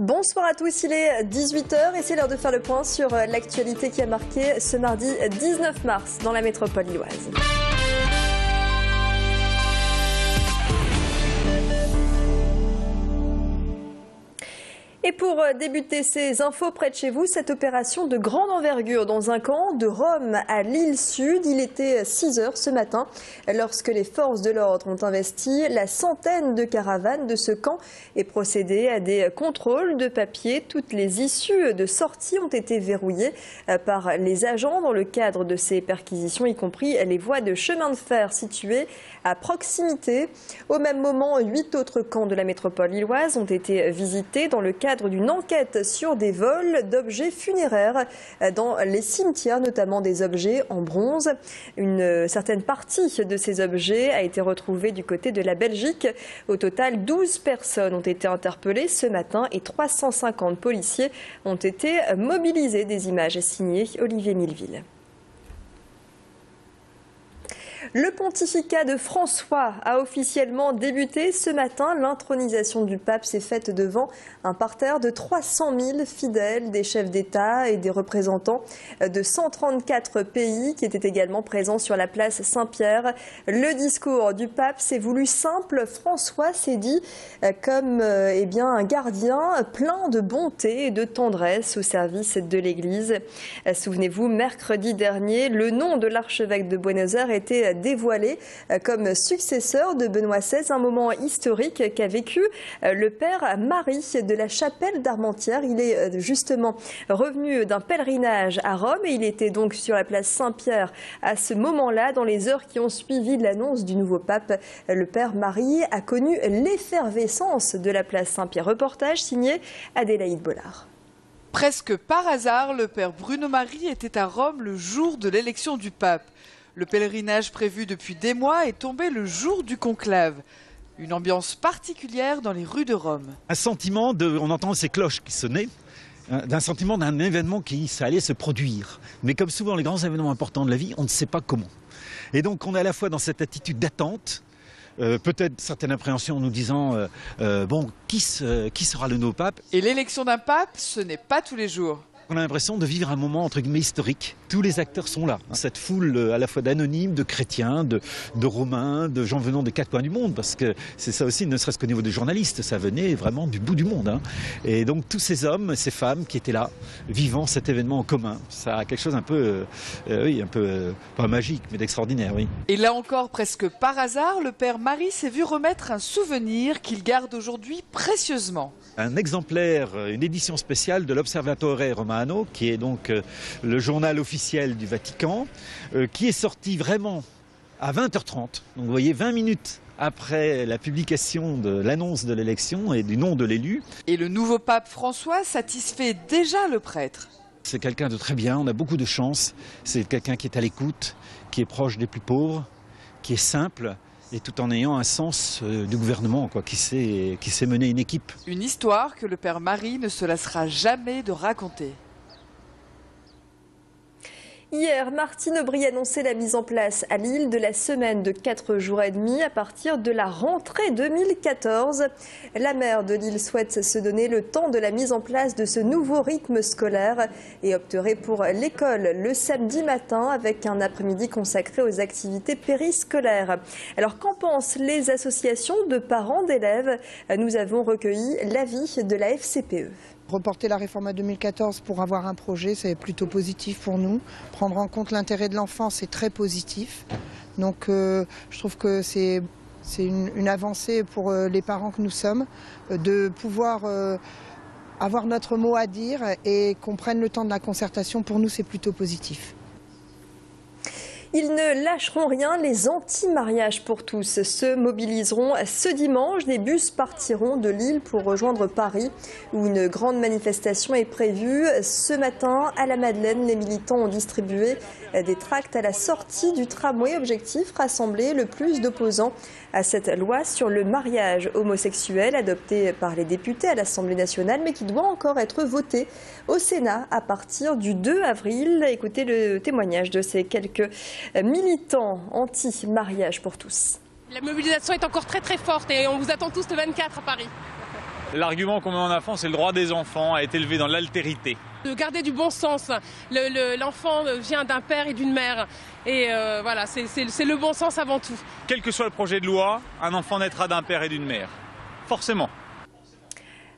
Bonsoir à tous, il est 18h et c'est l'heure de faire le point sur l'actualité qui a marqué ce mardi 19 mars dans la métropole lilloise. Et pour débuter ces infos près de chez vous, cette opération de grande envergure dans un camp de Rome à Lille Sud. Il était 6h ce matin lorsque les forces de l'ordre ont investi la centaine de caravanes de ce camp et procédé à des contrôles de papier. Toutes les issues de sortie ont été verrouillées par les agents dans le cadre de ces perquisitions, y compris les voies de chemin de fer situées à proximité. Au même moment, 8 autres camps de la métropole lilloise ont été visités dans le cadre d'une enquête sur des vols d'objets funéraires dans les cimetières, notamment des objets en bronze. Une certaine partie de ces objets a été retrouvée du côté de la Belgique. Au total, 12 personnes ont été interpellées ce matin et 350 policiers ont été mobilisés. Des images signées Olivier Milleville. Le pontificat de François a officiellement débuté ce matin. L'intronisation du pape s'est faite devant un parterre de 300 000 fidèles, des chefs d'État et des représentants de 134 pays qui étaient également présents sur la place Saint-Pierre. Le discours du pape s'est voulu simple. François s'est dit comme un gardien plein de bonté et de tendresse au service de l'Église. Souvenez-vous, mercredi dernier, le nom de l'archevêque de Buenos Aires était dévoilé comme successeur de Benoît XVI, un moment historique qu'a vécu le père Marie de la chapelle d'Armentières. Il est justement revenu d'un pèlerinage à Rome et il était donc sur la place Saint-Pierre à ce moment-là. Dans les heures qui ont suivi l'annonce du nouveau pape, le père Marie a connu l'effervescence de la place Saint-Pierre. Reportage signé Adélaïde Bollard. Presque par hasard, le père Bruno Marie était à Rome le jour de l'élection du pape. Le pèlerinage prévu depuis des mois est tombé le jour du conclave. Une ambiance particulière dans les rues de Rome. Un sentiment on entend ces cloches qui sonnaient, d'un sentiment d'un événement qui allait se produire. Mais comme souvent les grands événements importants de la vie, on ne sait pas comment. Et donc on est à la fois dans cette attitude d'attente, peut-être certaine appréhension en nous disant qui sera le nouveau pape. Et l'élection d'un pape, ce n'est pas tous les jours. On a l'impression de vivre un moment entre guillemets historique. Tous les acteurs sont là. Cette foule à la fois d'anonymes, de chrétiens, de romains, de gens venant des quatre coins du monde, parce que c'est ça aussi, ne serait-ce qu'au niveau des journalistes, ça venait vraiment du bout du monde. Et donc tous ces hommes, ces femmes qui étaient là, vivant cet événement en commun, ça a quelque chose un peu, pas magique, mais d'extraordinaire, oui. Et là encore, presque par hasard, le père Marie s'est vu remettre un souvenir qu'il garde aujourd'hui précieusement. Un exemplaire, une édition spéciale de l'Observatore Romano, qui est donc le journal officiel du Vatican, qui est sorti vraiment à 20h30. Donc vous voyez, 20 minutes après la publication de l'annonce de l'élection et du nom de l'élu. Et le nouveau pape François satisfait déjà le prêtre. C'est quelqu'un de très bien, on a beaucoup de chance. C'est quelqu'un qui est à l'écoute, qui est proche des plus pauvres, qui est simple. Et tout en ayant un sens du gouvernement, qui sait mener une équipe. Une histoire que le père Marie ne se lassera jamais de raconter. Hier, Martine Aubry annonçait la mise en place à Lille de la semaine de 4 jours et demi à partir de la rentrée 2014. La maire de Lille souhaite se donner le temps de la mise en place de ce nouveau rythme scolaire et opterait pour l'école le samedi matin avec un après-midi consacré aux activités périscolaires. Alors qu'en pensent les associations de parents d'élèves? Nous avons recueilli l'avis de la FCPE. Reporter la réforme à 2014 pour avoir un projet, c'est plutôt positif pour nous. Prendre en compte l'intérêt de l'enfant, c'est très positif. Donc je trouve que c'est une avancée pour les parents que nous sommes, de pouvoir avoir notre mot à dire et qu'on prenne le temps de la concertation. Pour nous, c'est plutôt positif. Ils ne lâcheront rien, les anti-mariages pour tous se mobiliseront ce dimanche. Des bus partiront de Lille pour rejoindre Paris où une grande manifestation est prévue. Ce matin, à la Madeleine, les militants ont distribué des tracts à la sortie du tramway. Objectif, rassembler le plus d'opposants à cette loi sur le mariage homosexuel adoptée par les députés à l'Assemblée nationale mais qui doit encore être votée au Sénat à partir du 2 avril. Écoutez le témoignage de ces quelques militants anti-mariage pour tous. La mobilisation est encore très forte et on vous attend tous le 24 à Paris. L'argument qu'on met en avant, c'est le droit des enfants à être élevés dans l'altérité. De garder du bon sens. L'enfant vient d'un père et d'une mère. Et voilà, c'est le bon sens avant tout. Quel que soit le projet de loi, un enfant naîtra d'un père et d'une mère. Forcément.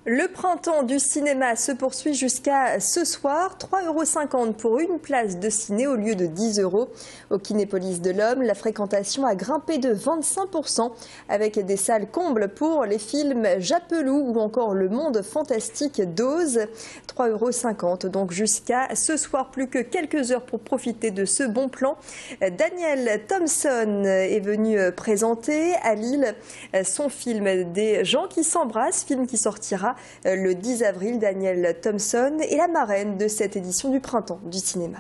Le printemps du cinéma se poursuit jusqu'à ce soir. 3,50 € pour une place de ciné au lieu de 10 €. Au Kinépolis de l'Homme, la fréquentation a grimpé de 25% avec des salles combles pour les films Japelou ou encore Le Monde Fantastique d'Oz. 3,50 € donc jusqu'à ce soir. Plus que quelques heures pour profiter de ce bon plan. Daniel Thompson est venu présenter à Lille son film Des gens qui s'embrassent, film qui sortira le 10 avril. Daniel Thompson est la marraine de cette édition du printemps du cinéma.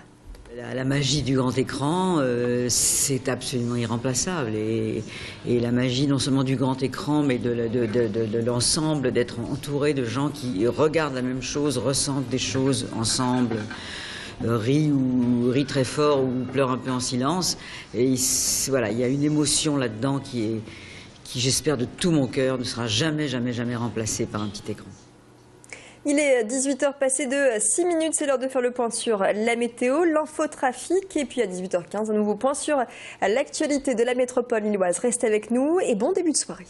La magie du grand écran, c'est absolument irremplaçable. Et la magie non seulement du grand écran, mais de l'ensemble, d'être entouré de gens qui regardent la même chose, ressentent des choses ensemble, rient très fort ou pleurent un peu en silence. Et voilà, il y a une émotion là-dedans qui j'espère de tout mon cœur ne sera jamais remplacée par un petit écran. Il est 18 h passé de 6 minutes, c'est l'heure de faire le point sur la météo, l'infotrafic et puis à 18 h 15, un nouveau point sur l'actualité de la métropole lilloise. Restez avec nous et bon début de soirée.